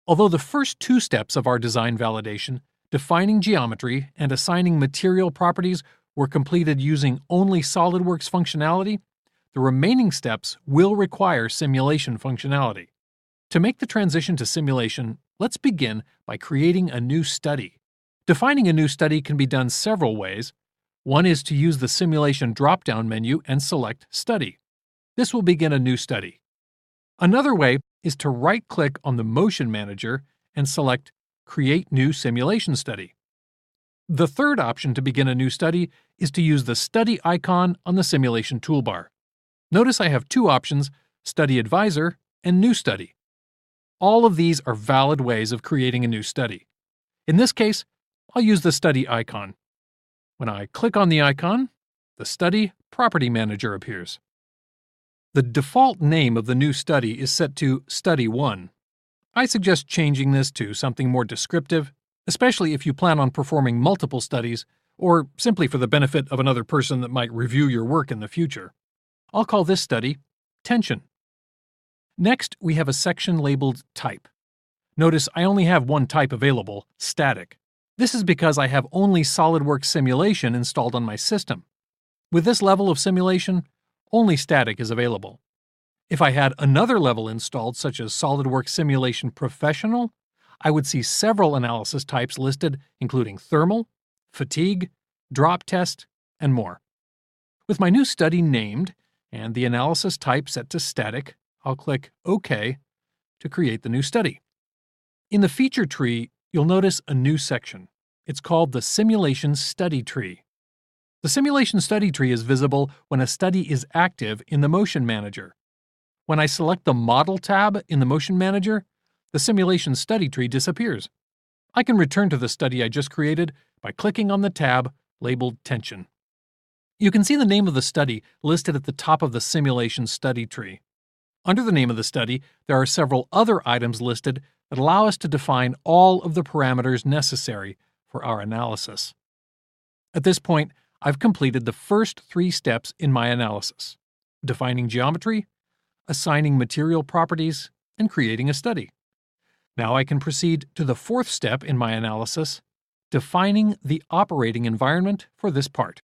Although the first two steps of our design validation, defining geometry and assigning material properties, were completed using only SOLIDWORKS functionality, the remaining steps will require simulation functionality. To make the transition to simulation, let's begin by creating a new study. Defining a new study can be done several ways. One is to use the Simulation drop-down menu and select Study. This will begin a new study. Another way is to right-click on the Motion Manager and select Create New Simulation Study. The third option to begin a new study is to use the study icon on the simulation toolbar. Notice I have two options, Study Advisor and New Study. All of these are valid ways of creating a new study. In this case, I'll use the study icon. When I click on the icon, the Study Property Manager appears. The default name of the new study is set to Study 1. I suggest changing this to something more descriptive, especially if you plan on performing multiple studies or simply for the benefit of another person that might review your work in the future. I'll call this study Tension. Next, we have a section labeled Type. Notice I only have one type available, Static. This is because I have only SOLIDWORKS Simulation installed on my system. With this level of simulation, only Static is available. If I had another level installed, such as SOLIDWORKS Simulation Professional, I would see several analysis types listed, including Thermal, Fatigue, Drop Test, and more. With my new study named and the analysis type set to Static, I'll click OK to create the new study. In the feature tree, you'll notice a new section. It's called the Simulation Study Tree. The Simulation Study Tree is visible when a study is active in the Motion Manager. When I select the Model tab in the Motion Manager, the Simulation Study Tree disappears. I can return to the study I just created by clicking on the tab labeled Tension. You can see the name of the study listed at the top of the Simulation Study Tree. Under the name of the study, there are several other items listed that allow us to define all of the parameters necessary for our analysis. At this point, I've completed the first three steps in my analysis: defining geometry, assigning material properties, and creating a study. Now I can proceed to the fourth step in my analysis, defining the operating environment for this part.